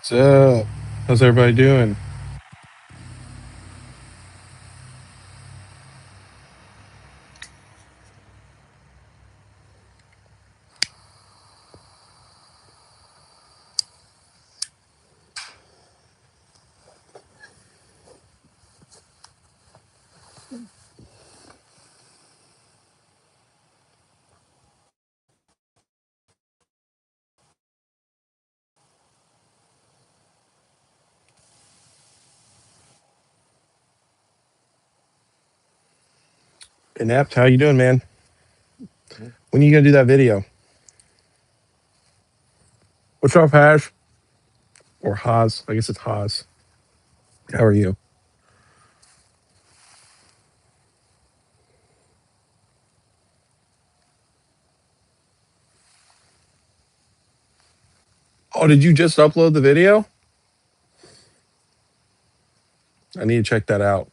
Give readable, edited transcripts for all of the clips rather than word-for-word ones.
What's up? How's everybody doing? Inept, how you doing, man? When are you gonna do that video? What's up, Hash? Or Haas? I guess it's Haas. How are you? Oh, did you just upload the video? I need to check that out.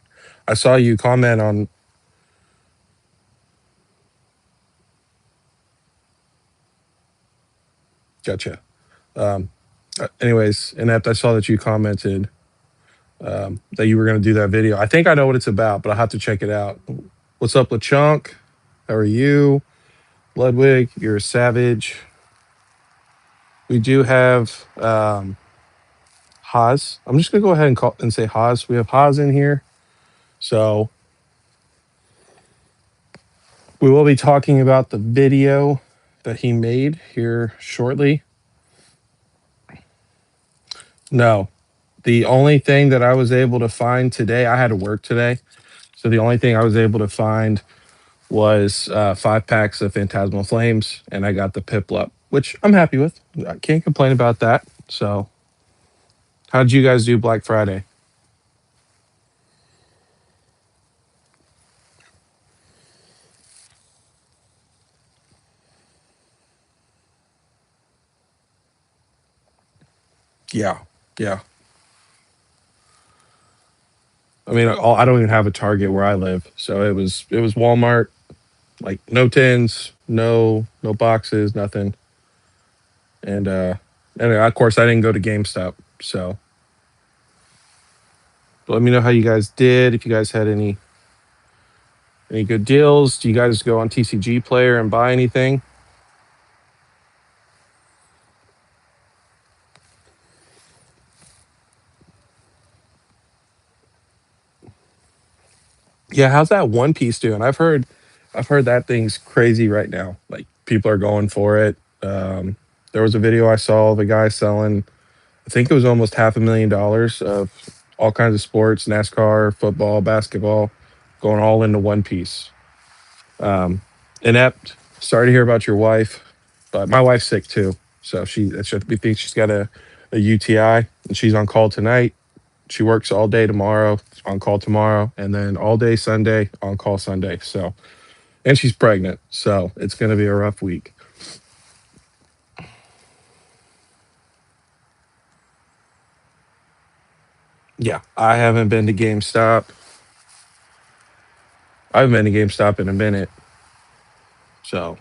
I saw you comment on. Gotcha. Um, Anyways, Inept, I saw that you commented that you were gonna do that video. I think I know what it's about, but I'll have to check it out. What's up, LeChunk? How are you? Ludwig, you're a savage. We do have Haas. I'm just gonna go ahead and call and say Haas. We have Haas in here. So we will be talking about the video that he made here shortly. No, the only thing that I was able to find today, I had to work today. So the only thing I was able to find was 5 packs of Phantasmal Flames, and I got the Piplup, which I'm happy with. I can't complain about that. So, how did you guys do Black Friday? Yeah, yeah. I mean, I don't even have a Target where I live, so it was Walmart, like no tins, no boxes, nothing. And of course I didn't go to GameStop. So but let me know how you guys did. If you guys had any good deals, do you guys go on TCG Player and buy anything? Yeah, how's that One Piece doing? I've heard that thing's crazy right now. Like people are going for it. There was a video I saw of a guy selling, I think it was almost $500,000 of all kinds of sports, NASCAR, football, basketball, going all into One Piece. Inept, sorry to hear about your wife, but my wife's sick too. So we think she's got a UTI and she's on call tonight. She works all day tomorrow, on call tomorrow, and then all day Sunday, on call Sunday. So, and she's pregnant. So it's going to be a rough week. Yeah. I haven't been to GameStop. I haven't been to GameStop in a minute. So,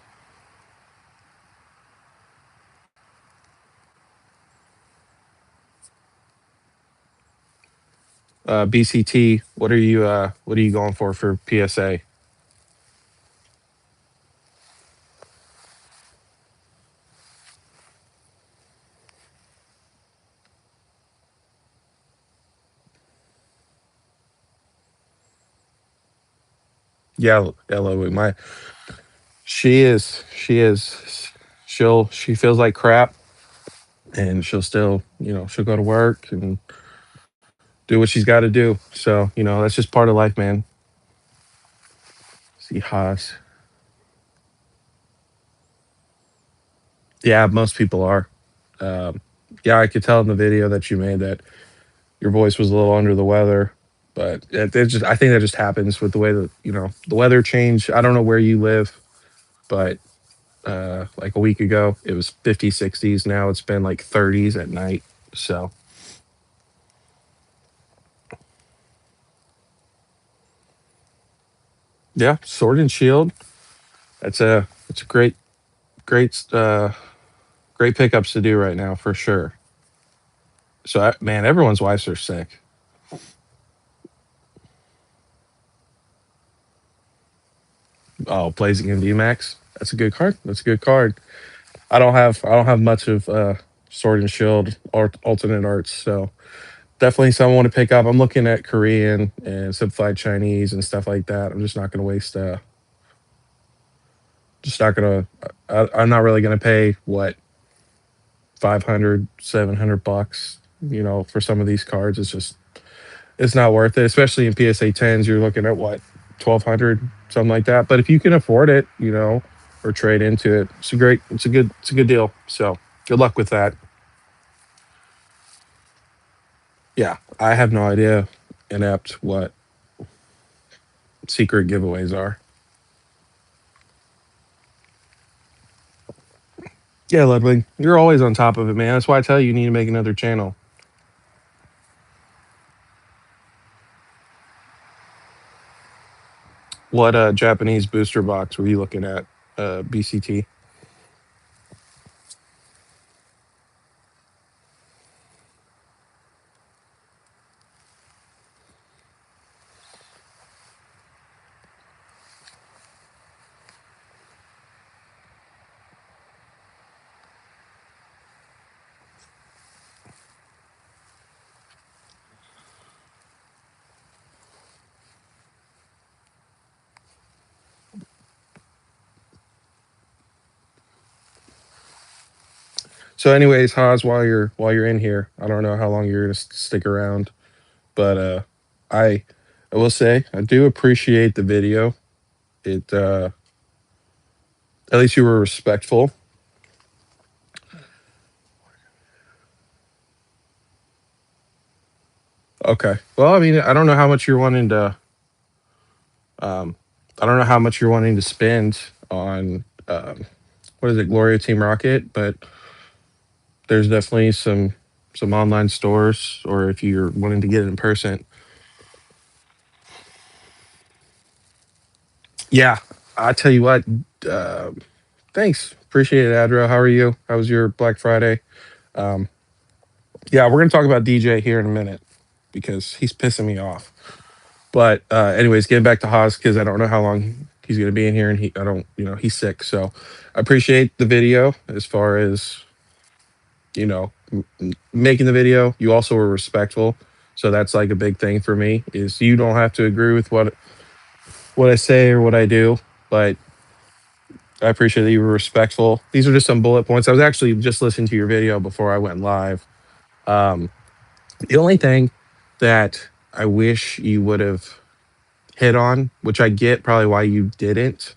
BCT, what are you going for PSA? Yeah, Ella, she is she feels like crap, and she'll still, she'll go to work and do what she's got to do. So, that's just part of life, man. See Haas. Yeah, most people are. Um, yeah, I could tell in the video that you made that your voice was a little under the weather, but I think that just happens with the way that, the weather change. I don't know where you live, but like a week ago, it was 50s, 60s. Now it's been like 30s at night. So, yeah, Sword and Shield. It's a great, great pickups to do right now for sure. So man, everyone's wives are sick. Oh, Blaziken VMAX. That's a good card. That's a good card. I don't have much of Sword and Shield or alternate arts, so definitely someone want to pick up. I'm looking at Korean and simplified Chinese and stuff like that. I'm just not going to waste. Just not going to. I'm not really going to pay what 500, 700 bucks. For some of these cards, it's not worth it. Especially in PSA 10s, you're looking at what 1,200, something like that. But if you can afford it, or trade into it, it's a good deal. So good luck with that. Yeah, I have no idea inept what secret giveaways are. Yeah, Ludwig, you're always on top of it, man. That's why I tell you need to make another channel. What Japanese booster box were you looking at? BCT. So, anyways, Haas, while you're in here, I don't know how long you're gonna stick around, but I I will say I do appreciate the video. It At least you were respectful. Okay. Well, I mean, I don't know how much you're wanting to. Um, I don't know how much you're wanting to spend on what is it, Gloria Team Rocket, but there's definitely some online stores, or if you're wanting to get it in person. Yeah, I tell you what. Uh, Thanks, appreciate it, Adro. How are you? How was your Black Friday? Um, yeah, we're gonna talk about DJ here in a minute because he's pissing me off. But anyways, getting back to Haas because I don't know how long he's gonna be in here, and I don't, he's sick. So I appreciate the video as far as making the video. You also were respectful, so that's like a big thing for me. Is you don't have to agree with what I say or what I do, but I appreciate that you were respectful. These are just some bullet points. I was actually just listening to your video before I went live. Um, the only thing that I wish you would have hit on, which I get probably why you didn't,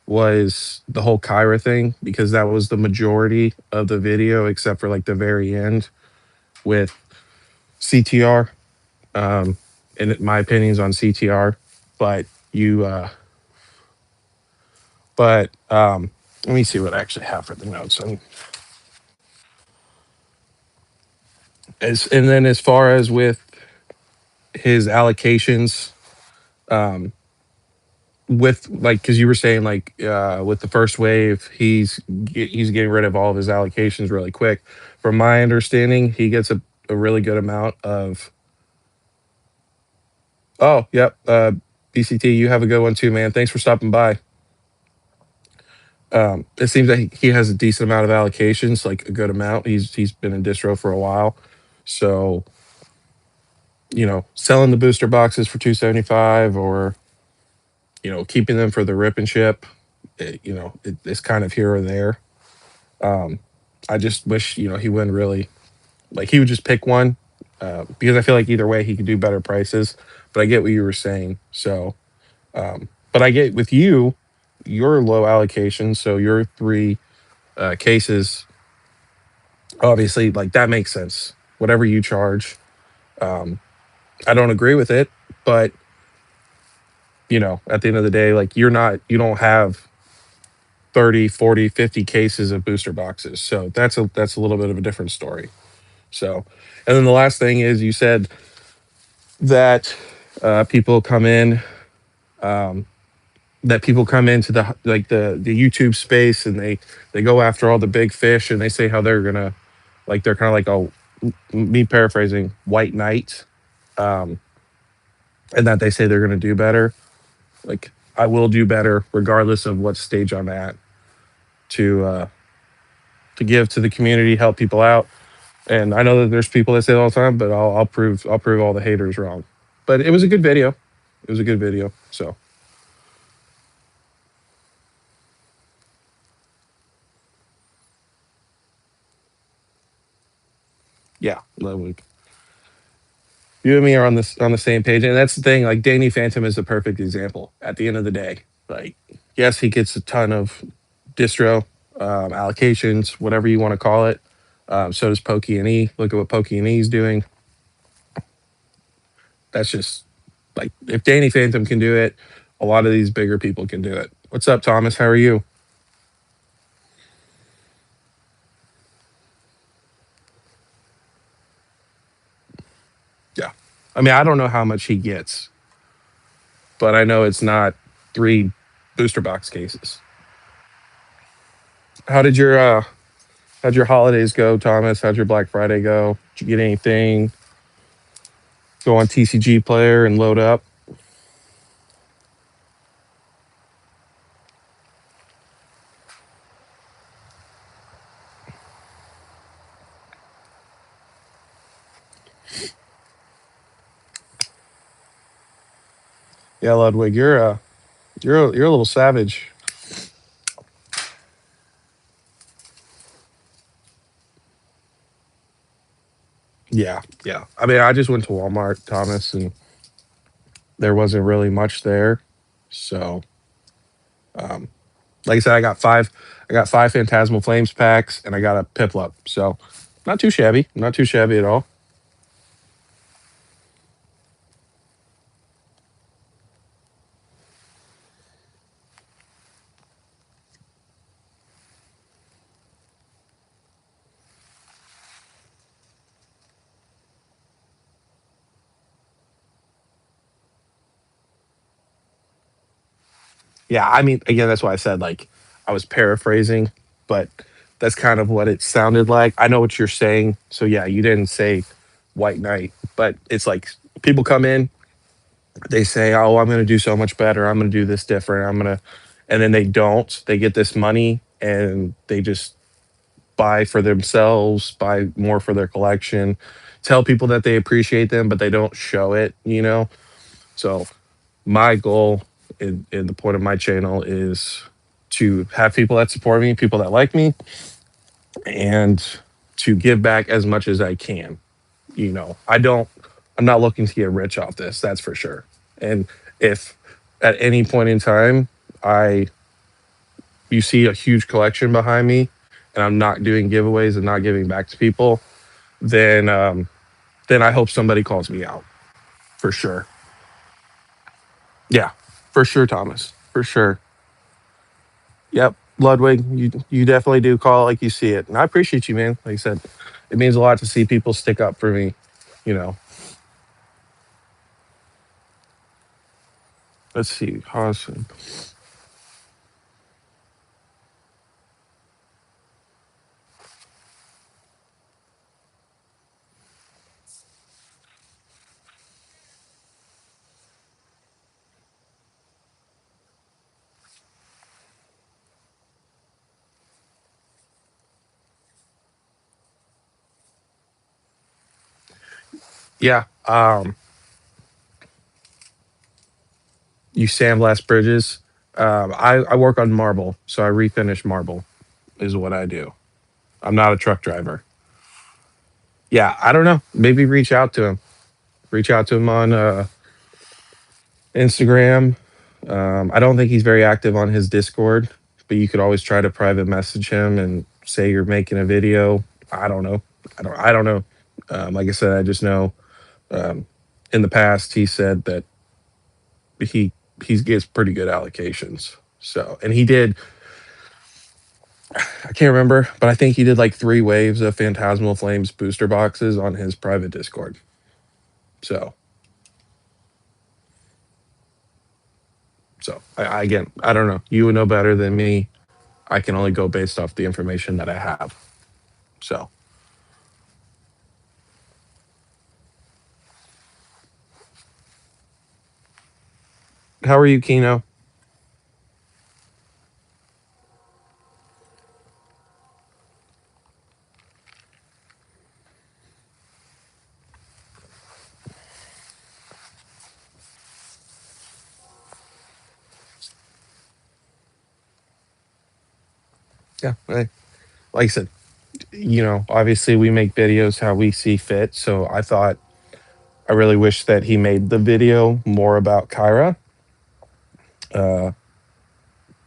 was the whole Kyra thing, because that was the majority of the video, except for like the very end with CTR. And my opinions on CTR, but you, but let me see what I actually have for the notes. And then as far as with his allocations, um, with like because you were saying like with the first wave, he's getting rid of all of his allocations really quick. From my understanding, he gets a really good amount of. Oh, yep. BCT, you have a good one too, man. Thanks for stopping by. It seems that he has a decent amount of allocations, like a good amount. He's been in distro for a while, so selling the booster boxes for 275, or keeping them for the rip and ship. It's kind of here or there. Um, I just wish he wouldn't really like he would just pick one, because I feel like either way he could do better prices. But I get what you were saying. So, but I get with you, your low allocation, so your three cases, obviously, like that makes sense. Whatever you charge, um, I don't agree with it, but at the end of the day, like you don't have 30, 40, 50 cases of booster boxes. So that's a little bit of a different story. So, and then the last thing is you said that people come in, um, that people come into the YouTube space, and they go after all the big fish, and they say how they're gonna, like they're kind of like me paraphrasing, white knight, um, and that they say they're going to do better. Like I will do better regardless of what stage I'm at to give to the community, help people out. And I know that there's people that say it all the time, but I'll prove all the haters wrong. But it was a good video. It was a good video. So yeah, you and me are on the same page, and that's the thing. Like Danny Phantom is the perfect example. At the end of the day, like yes, he gets a ton of distro allocations, whatever you want to call it. So does Pokey and E. Look at what Pokey and E is doing. That's just like if Danny Phantom can do it, a lot of these bigger people can do it. What's up, Thomas? How are you? Yeah. I mean, I don't know how much he gets, but I know it's not three booster box cases. How did your how'd your holidays go, Thomas? How'd your Black Friday go? Did you get anything? Go on TCG player and load up? Yeah, Ludwig, you're a little savage. Yeah, yeah. I mean, I just went to Walmart, Thomas, and there wasn't really much there. So, um, like I said, I got five Phantasmal Flames packs, and I got a Piplup. So, not too shabby, not too shabby at all. Yeah, I mean, again, that's why I said like I was paraphrasing, but that's kind of what it sounded like. I know what you're saying. So yeah, you didn't say White Knight, but it's like people come in, they say, "Oh, I'm going to do so much better. I'm going to do this different. I'm going to," and then they don't. They get this money and they just buy for themselves, buy more for their collection, tell people that they appreciate them, but they don't show it. So my goal in the point of my channel is to have people that support me, people that like me, and to give back as much as I can. I'm not looking to get rich off this, that's for sure. And if at any point in time I you see a huge collection behind me and I'm not doing giveaways and not giving back to people, then then I hope somebody calls me out for sure. Yeah, for sure, Thomas. For sure. Yep, Ludwig, you definitely do call it like you see it, and I appreciate you, man. Like I said, it means a lot to see people stick up for me. You know, let's see, Hodgson. Yeah, you sandblast bridges. I work on marble, so I refinish marble is what I do. I'm not a truck driver. Yeah, I don't know. Maybe reach out to him. Reach out to him on Instagram. I don't think he's very active on his Discord, but you could always try to private message him and say you're making a video. I don't know. I don't know. Like I said, I just know um, in the past he said that he he gets pretty good allocations. So, and he did. I can't remember, but I think he did like three waves of Phantasmal Flames booster boxes on his private Discord. So, again, I don't know. You would know better than me. I can only go based off the information that I have. So, How are you, Kino? Yeah, like I said, obviously we make videos how we see fit. So I really wish that he made the video more about Kyra, uh,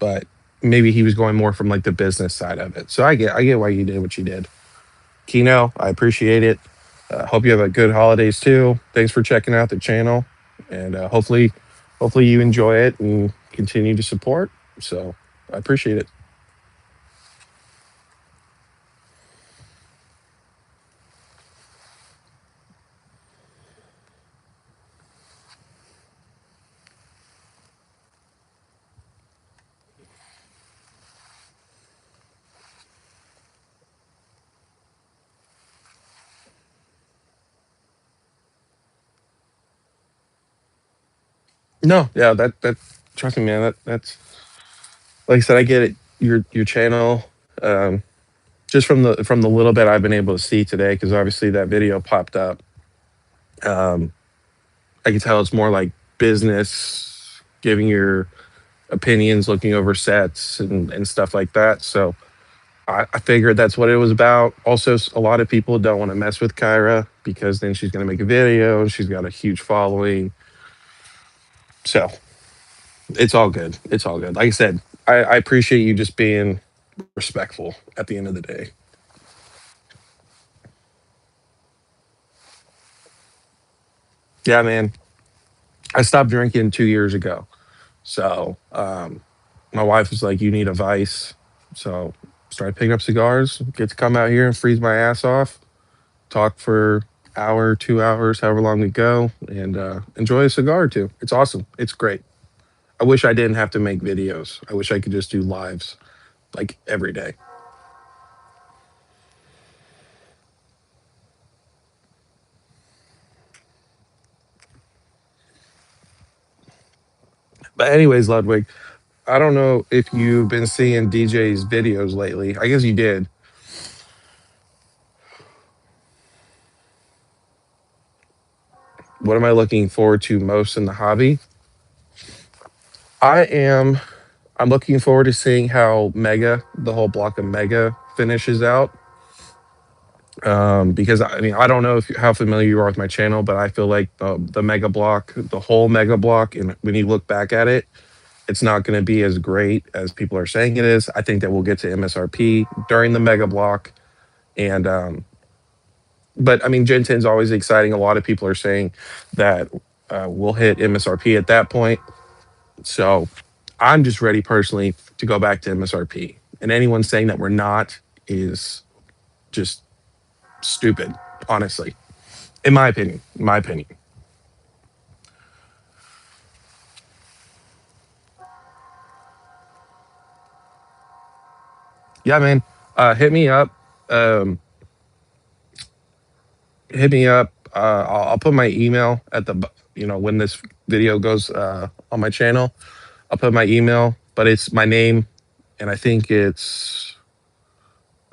but maybe he was going more from like the business side of it. So I get why you did what you did. Kino, I appreciate it. Hope you have a good holidays too. Thanks for checking out the channel, and hopefully you enjoy it and continue to support. So I appreciate it. No, yeah, that trust me, man. That's like I said, I get it. Your channel, um, just from the little bit I've been able to see today, because obviously that video popped up. Um, I can tell it's more like business, giving your opinions, looking over sets and stuff like that. So I figured that's what it was about. Also, a lot of people don't want to mess with Kyra because then she's going to make a video and she's got a huge following. So it's all good. It's all good. Like I said, I appreciate you just being respectful at the end of the day. Yeah, man. I stopped drinking 2 years ago. So my wife was like, "You need a vice." So started picking up cigars. Get to come out here and freeze my ass off, talk for hour, 2 hours, however long we go, and enjoy a cigar or two. It's awesome. It's great. I wish I didn't have to make videos. I wish I could just do lives like every day. But anyways, Ludwig, I don't know if you've been seeing DJ's videos lately. I guess you did. What am I looking forward to most in the hobby? I am I'm looking forward to seeing how Mega, the whole block of Mega finishes out. Because I mean, I don't know if how familiar you are with my channel, but I feel like the Mega block, the whole Mega block, and when you look back at it, it's not going to be as great as people are saying it is. I think that we'll get to MSRP during the Mega block, and but I mean, Gen 10 is always exciting. A lot of people are saying that we'll hit MSRP at that point. So I'm just ready personally to go back to MSRP. And anyone saying that we're not is just stupid, honestly, in my opinion. In my opinion. Yeah, man. Hit me up. Um, hit me up. I'll put my email at when this video goes on my channel. I'll put my email, but it's my name, and I think it's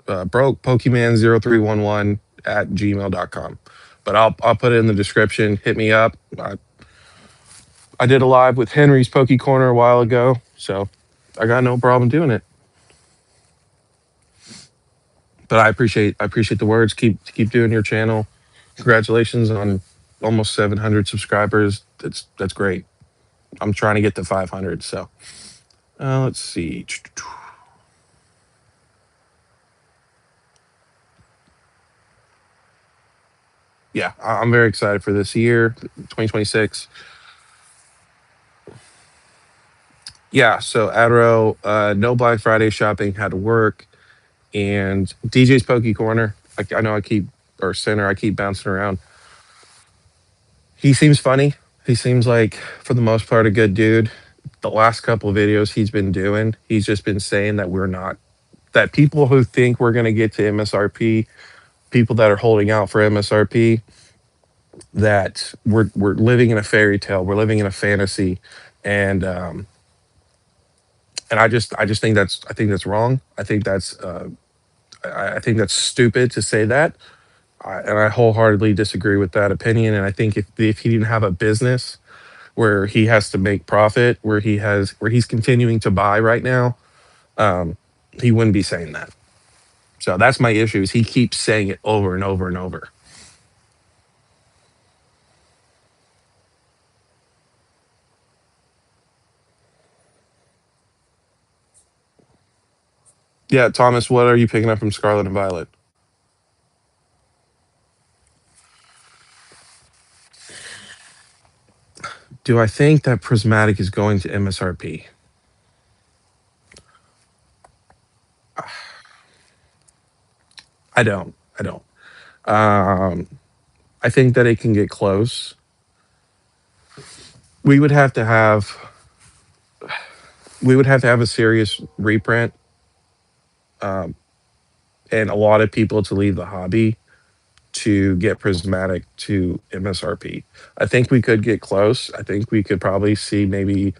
broke Pokemon0311 at gmail.com. But I'll put it in the description. Hit me up. I did a live with Henry's Poke Corner a while ago, so I got no problem doing it. But I appreciate the words. Keep doing your channel. Congratulations on almost 700 subscribers. That's great. I'm trying to get to 500. So let's see. Yeah, I'm very excited for this year, 2026. Yeah, so Adro, no Black Friday shopping, had to work, and DJ's Pokey Corner. I know I keep or center. I keep bouncing around. He seems funny. He seems like, for the most part, a good dude. The last couple of videos he's been doing, he's just been saying that we're not, that people who think we're going to get to MSRP, people that are holding out for MSRP, that we're living in a fairy tale. We're living in a fantasy, And I just think that's wrong. I think that's stupid to say that. And I wholeheartedly disagree with that opinion. And I think if he didn't have a business where he has to make profit, where he's continuing to buy right now, um, he wouldn't be saying that. So that's my issue. Is he keeps saying it over and over and over. Yeah, Thomas, what are you picking up from Scarlet and Violet? Do I think that Prismatic is going to MSRP? I don't. I don't. Um, I think that it can get close. We would have to have we would have to have a serious reprint, um, and a lot of people to leave the hobby to get Prismatic to MSRP. I think we could get close. I think we could probably see maybe,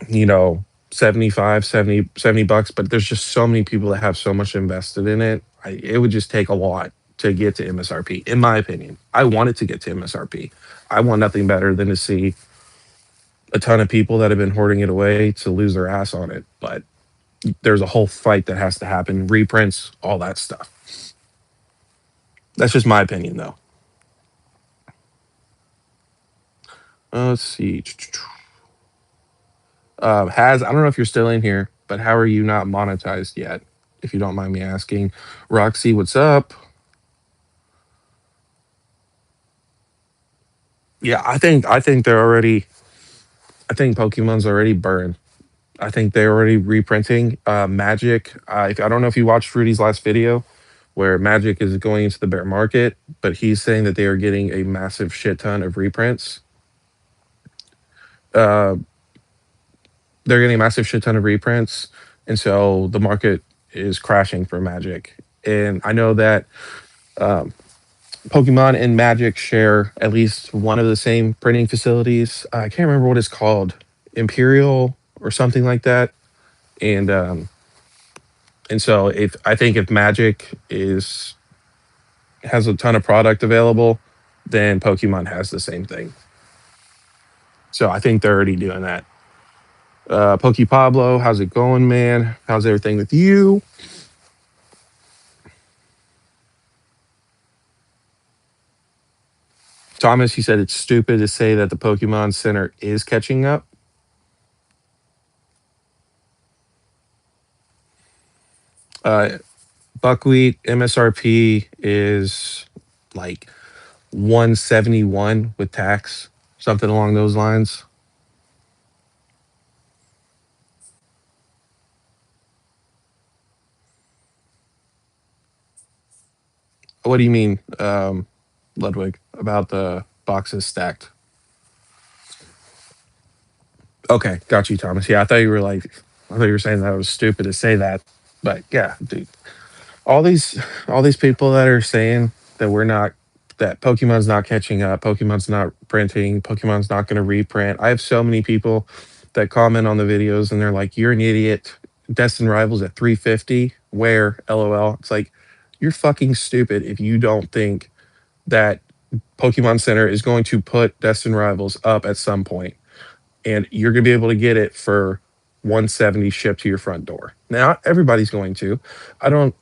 you know, 75, 70 bucks, but there's just so many people that have so much invested in it. It would just take a lot to get to MSRP, in my opinion. I want it to get to MSRP. I want nothing better than to see a ton of people that have been hoarding it away to lose their ass on it. But there's a whole fight that has to happen, reprints, all that stuff. That's just my opinion, though. Let's see. I don't know if you're still in here, but how are you not monetized yet? If you don't mind me asking. Roxy, what's up? Yeah, I think they're already. I think Pokemon's already burned. I think they're already reprinting Magic. I don't know if you watched Rudy's last video, where Magic is going into the bear market, but he's saying that they are getting a massive shit ton of reprints. Uh, they're getting a massive shit ton of reprints, and so the market is crashing for Magic. And I know that um, Pokemon and Magic share at least one of the same printing facilities. I can't remember what it's called, Imperial or something like that. And so if I think if Magic is has a ton of product available, then Pokemon has the same thing. So I think they're already doing that. Poke Pablo, how's it going, man? How's everything with you? Thomas, he said it's stupid to say that the Pokemon Center is catching up. Uh, Buckwheat MSRP is like 171 with tax, something along those lines. What do you mean, Ludwig, about the boxes stacked? Okay, got you, Thomas. Yeah, I thought you were saying that it was stupid to say that, but yeah, dude, all these people that are saying that that Pokemon's not catching up, Pokemon's not printing, Pokemon's not going to reprint. I have so many people that comment on the videos and they're like, "You're an idiot. Destined Rivals at 350. Where? LOL." It's like you're fucking stupid if you don't think that Pokemon Center is going to put Destined Rivals up at some point, and you're going to be able to get it for 170 shipped to your front door. Now, everybody's going to. I don't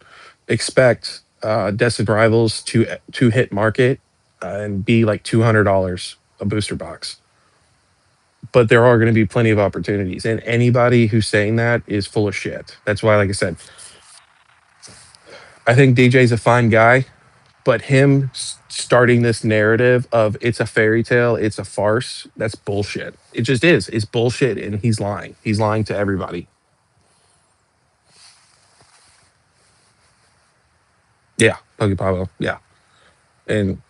expect Destined Rivals to hit market and be like $200 a booster box, but there are going to be plenty of opportunities. And anybody who's saying that is full of shit. That's why, like I said, I think DJ's a fine guy, but him starting this narrative of it's a fairy tale, it's a farce, that's bullshit. It just is. It's bullshit, and he's lying. He's lying to everybody. Yeah, Puggy Pablo. Yeah, and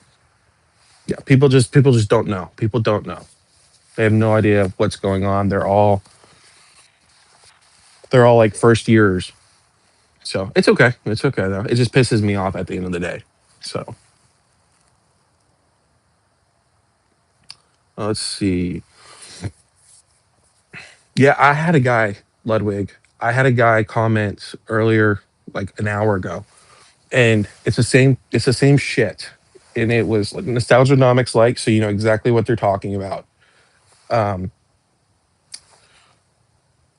yeah, people just don't know. People don't know. They have no idea what's going on. They're all like first years. So it's okay. It's okay though. It just pisses me off at the end of the day. So let's see. Yeah, I had a guy, Ludwig. I had a guy comment earlier, like an hour ago, and it's the same shit. And it was like nostalgianomics like, so you know exactly what they're talking about. Um,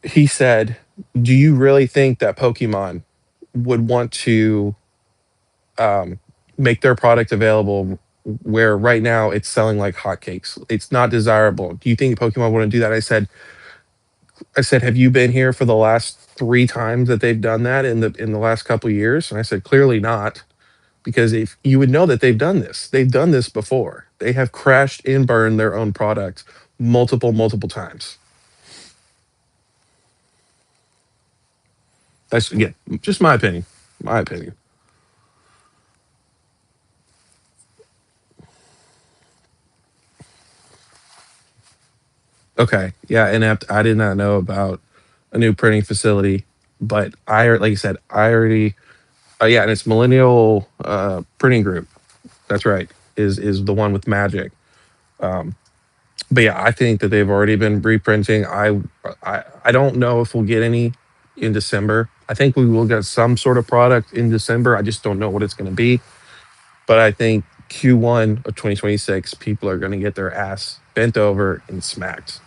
he said, "Do you really think that Pokemon would want to um, make their product available where right now it's selling like hotcakes? It's not desirable. Do you think Pokemon want to do that?" I said, "Have you been here for the last 3 times that they've done that in the last couple of years?" And I said, "Clearly not, because if you would know that they've done this before. They have crashed and burned their own product multiple times." That's yeah, just my opinion. My opinion. Okay, yeah, inept. I did not know about a new printing facility, but like I said, I already. Yeah, and it's Millennial Printing Group. That's right. Is the one with Magic. Um, but yeah, I think that they've already been reprinting. I don't know if we'll get any in December. I think we will get some sort of product in December. I just don't know what it's going to be. But I think Q1 of 2026, people are going to get their ass bent over and smacked,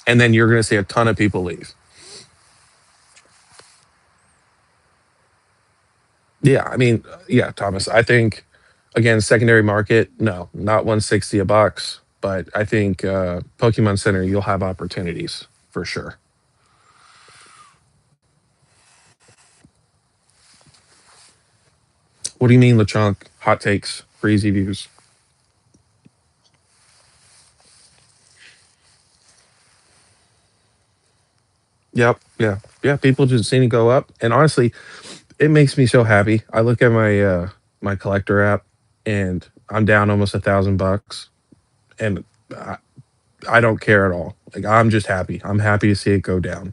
and then you're going to see a ton of people leave. Yeah, I mean, yeah, Thomas. I think again, secondary market, no, not 160 a box, but I think Pokemon Center, you'll have opportunities for sure. What do you mean, LeChonk? Hot takes for easy views. Yep, yeah, yeah. People just seem to go up, and honestly, it makes me so happy. I look at my collector app, and I'm down almost $1,000, and I, I don't care at all. Like I'm just happy. I'm happy to see it go down.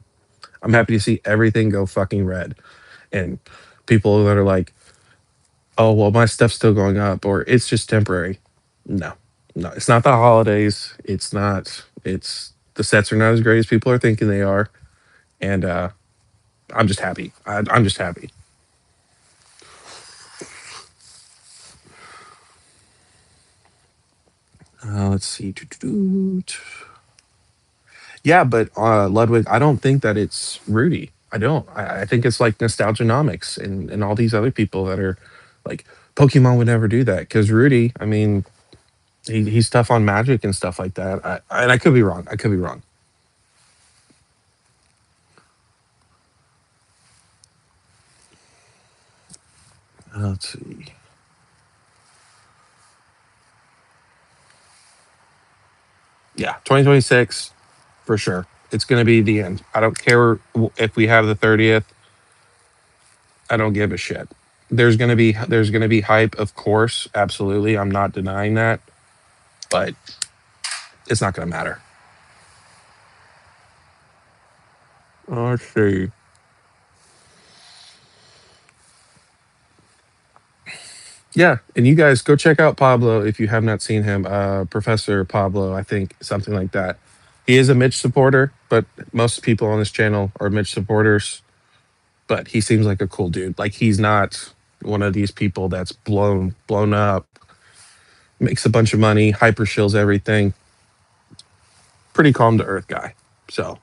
I'm happy to see everything go fucking red. And people that are like, "Oh, well, my stuff's still going up," or "It's just temporary." No, no, it's not the holidays. It's not. It's the sets are not as great as people are thinking they are, and I'm just happy. I'm just happy. Let's see. Yeah, but Ludwig, I don't think that it's Rudy. I don't. I think it's like Nostalgianomics and all these other people that are like Pokemon would never do that because Rudy. I mean, he's tough on Magic and stuff like that. And I could be wrong. I could be wrong. Let's see. Yeah, 2026 for sure. It's going to be the end. I don't care if we have the 30th. I don't give a shit. There's going to be hype, of course, absolutely. I'm not denying that, but it's not going to matter. Let's see. Yeah, and you guys go check out Pablo if you have not seen him. Professor Pablo, I think something like that. He is a Mitch supporter, but most people on this channel are Mitch supporters. But he seems like a cool dude. Like he's not one of these people that's blown up, makes a bunch of money, hyper shills everything. Pretty calm to earth guy. So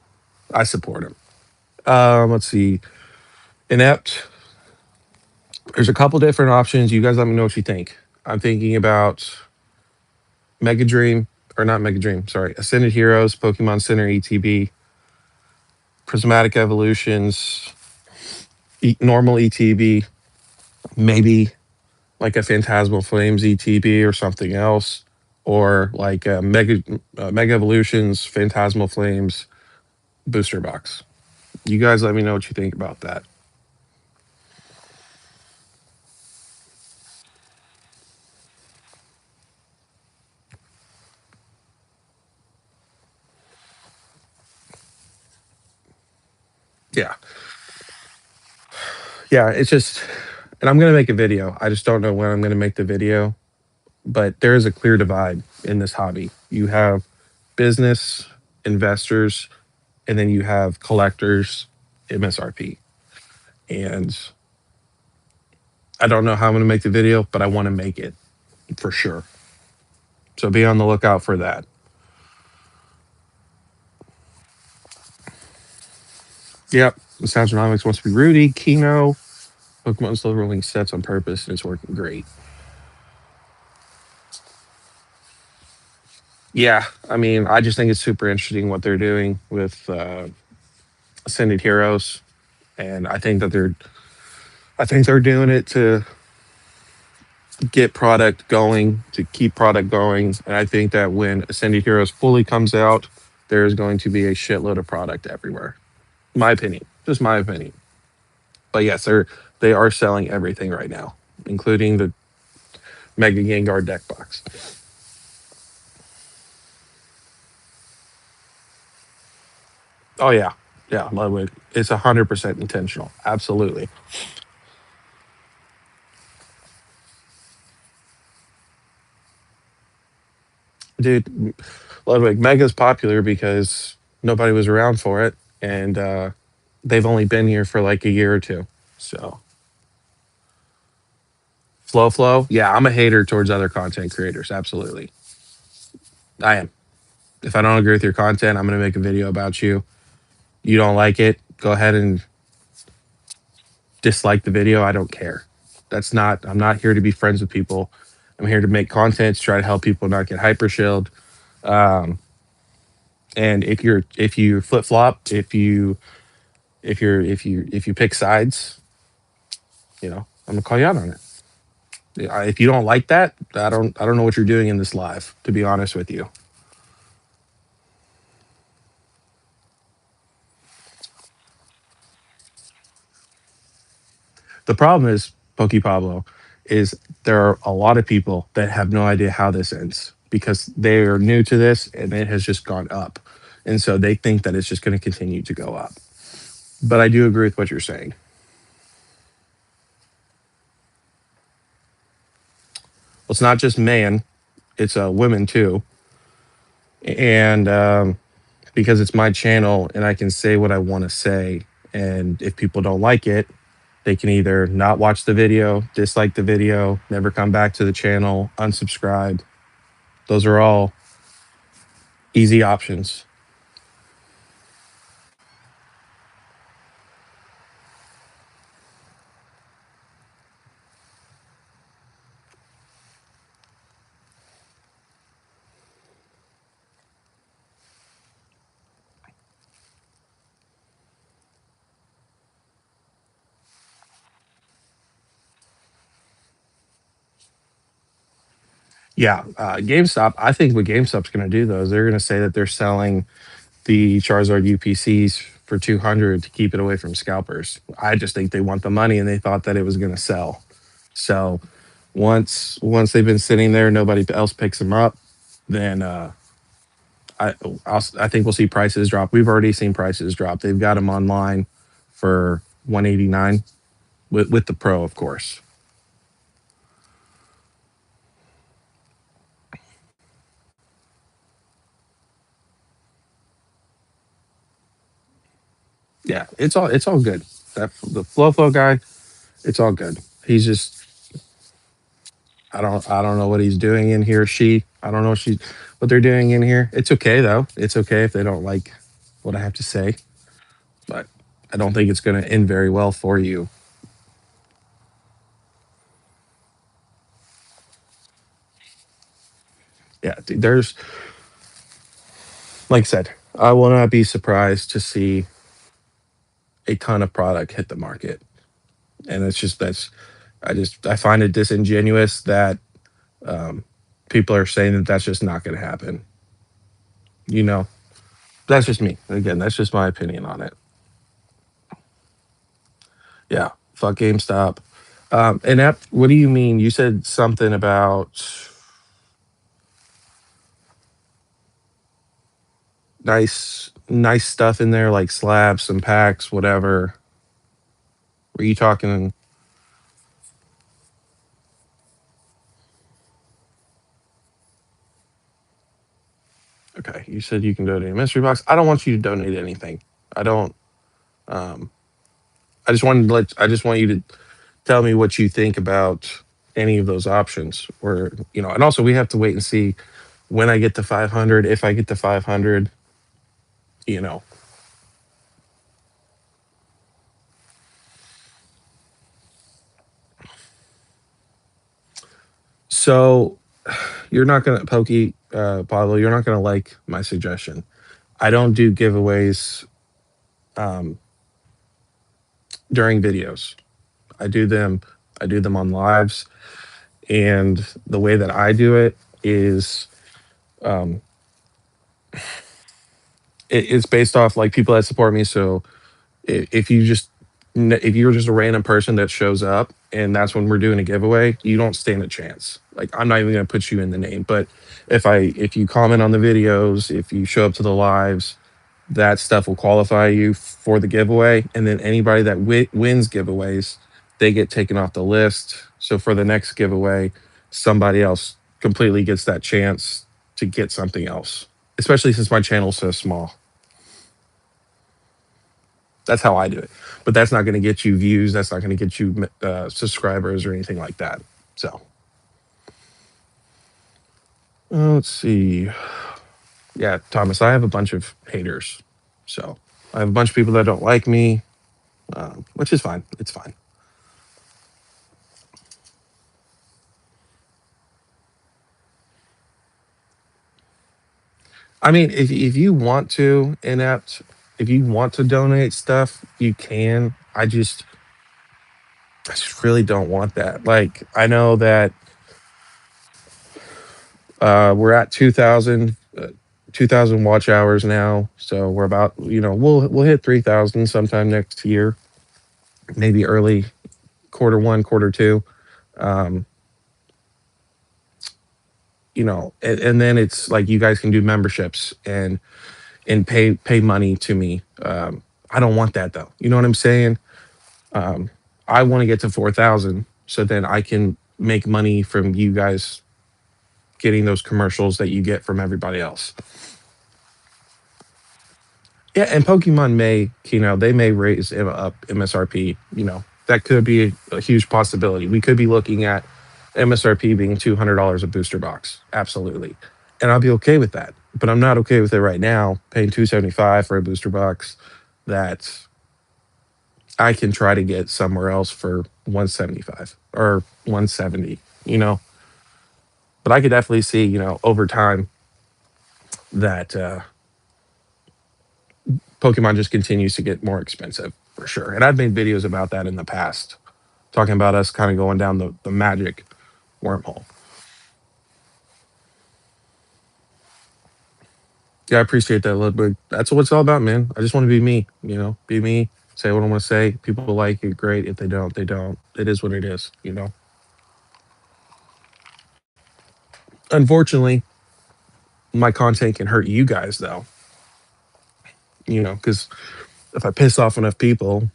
I support him. Let's see. Inept. There's a couple different options. You guys let me know what you think. I'm thinking about Mega Dream, or not Mega Dream, sorry, Ascended Heroes, Pokemon Center ETB, Prismatic Evolutions, normal ETB, maybe like a Phantasmal Flames ETB or something else, or like a Mega Evolutions Phantasmal Flames booster box. You guys let me know what you think about that. Yeah. Yeah, it's just, and I'm going to make a video. I just don't know when I'm going to make the video, but there is a clear divide in this hobby. You have business investors and then you have collectors MSRP. And I don't know how I'm going to make the video, but I want to make it for sure. So be on the lookout for that. Yep. Soundstronomics wants to be Rudy, Kino, Pokemon slow rolling sets on purpose, and it's working great. Yeah, I mean, I just think it's super interesting what they're doing with Ascended Heroes, and I think they're doing it to get product going, to keep product going, and I think that when Ascended Heroes fully comes out, there is going to be a shitload of product everywhere. My opinion, just my opinion. But yes, they are selling everything right now, including the Mega Gengar deck box. Oh yeah, yeah, Ludwig. It's 100% intentional. Absolutely, dude. Ludwig Mega's popular because nobody was around for it, and they've only been here for like a year or two. So flow, yeah, I'm a hater towards other content creators. Absolutely, I am. If I don't agree with your content, I'm gonna make a video about you. You don't like it, go ahead and dislike the video. I don't care. That's not. I'm not here to be friends with people. I'm here to make content to try to help people not get hyper shelled. Um, and if you flip flop, if you pick sides, I'm gonna call you out on it. If you don't like that, I don't know what you're doing in this live. To be honest with you, the problem is Poke Pablo is there are a lot of people that have no idea how this ends because they are new to this and it has just gone up, and so they think that it's just going to continue to go up. But I do agree with what you're saying. Well, it's not just man; it's women too, and because it's my channel and I can say what I want to say. And if people don't like it, they can either not watch the video, dislike the video, never come back to the channel, unsubscribe. Those are all easy options. Yeah, GameStop. I think what GameStop's going to do though is they're going to say that they're selling the Charizard UPCs for 200 to keep it away from scalpers. I just think they want the money and they thought that it was going to sell. So once they've been sitting there, nobody else picks them up, then I I think we'll see prices drop. We've already seen prices drop. They've got them online for 189 with the Pro, of course. Yeah, it's all good. That the Flow guy, it's all good. He's just I don't know what he's doing in here. She I don't know what they're doing in here. It's okay though. It's okay if they don't like what I have to say, but I don't think it's going to end very well for you. Yeah, dude, there's like I said, I will not be surprised to see a ton of product hit the market, and it's just I find it disingenuous that um, people are saying that that's just not going to happen. You know, that's just me. Again, that's just my opinion on it. Yeah, fuck GameStop. And that, what do you mean? You said something about nice stuff in there, like slabs, some packs, whatever. Were you talking? Okay, you said you can donate a mystery box. I don't want you to donate anything. I don't. Um, I just want you to tell me what you think about any of those options. Or and also we have to wait and see when I get to 500. If I get to 500, you know. So you're not gonna Pokey Pablo. You're not gonna like my suggestion. I don't do giveaways um, during videos. I do them. I do them on lives, and the way that I do it is um, it's based off like people that support me. So if you just if you're just a random person that shows up and that's when we're doing a giveaway, you don't stand a chance. Like I'm not even going to put you in the name, but if you comment on the videos, if you show up to the lives, that stuff will qualify you for the giveaway. And then anybody that wins giveaways, they get taken off the list. So for the next giveaway, somebody else completely gets that chance to get something else. Especially since my channel's so small. That's how I do it. But that's not going to get you views. That's not going to get you subscribers or anything like that. So let's see. Yeah, Thomas, I have a bunch of haters. So I have a bunch of people that don't like me, which is fine. It's fine. I mean, if you want to inept, if you want to donate stuff, you can. I just really don't want that. Like I know that we're at 2,000 watch hours now. So we're about, we'll hit 3,000 sometime next year, maybe early quarter one, quarter two. Um, and then it's like you guys can do memberships and pay money to me. I don't want that though. You know what I'm saying? Um, I want to get to 4,000 so then I can make money from you guys getting those commercials that you get from everybody else. Yeah, and Pokemon may, they may raise up MSRP. That could be a huge possibility. We could be looking at MSRP being $200 a booster box. Absolutely. And I'll be okay with that. But I'm not okay with it right now, paying 275 for a booster box that I can try to get somewhere else for 175 or 170, But I could definitely see, over time that Pokemon just continues to get more expensive for sure. And I've made videos about that in the past, talking about us kind of going down the magic wormhole. Yeah, I appreciate that a little bit. That's what it's all about, man. I just want to be me, be me, say what I want to say. People like it, great. If they don't, they don't. It is what it is. Unfortunately, my content can hurt you guys though, because if I piss off enough people,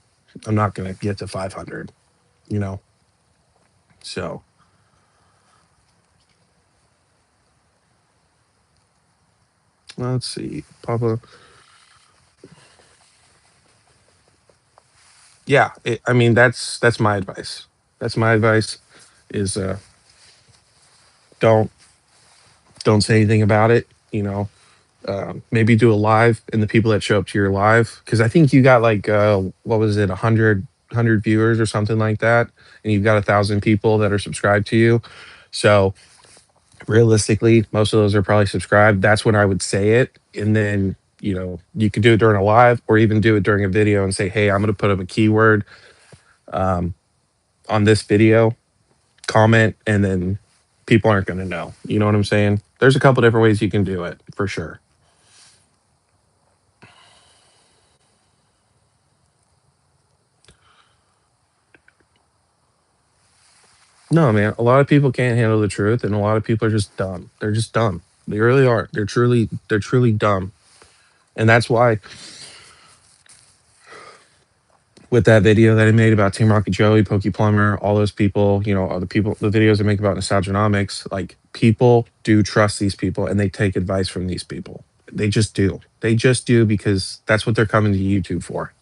I'm not going to get to 500, you know? So, let's see. Papa. Yeah, I mean that's my advice. That's my advice is don't don't say anything about it, maybe do a live and the people that show up to your live cuz I think you got like what was it 100 viewers or something like that and you've got 1,000 people that are subscribed to you. So, realistically, most of those are probably subscribed. That's when I would say it. And then, you could do it during a live or even do it during a video and say, hey, I'm going to put up a keyword um, on this video, comment, and then people aren't going to know. You know what I'm saying? There's a couple different ways you can do it for sure. No, man, a lot of people can't handle the truth and a lot of people are just dumb. They're just dumb. They really are. They're truly dumb. And that's why with that video that I made about Team Rocket Joey, Pokey Plumber, all those people, all the videos I make about nostalgianomics, like people do trust these people and they take advice from these people. They just do. They just do because that's what they're coming to YouTube for.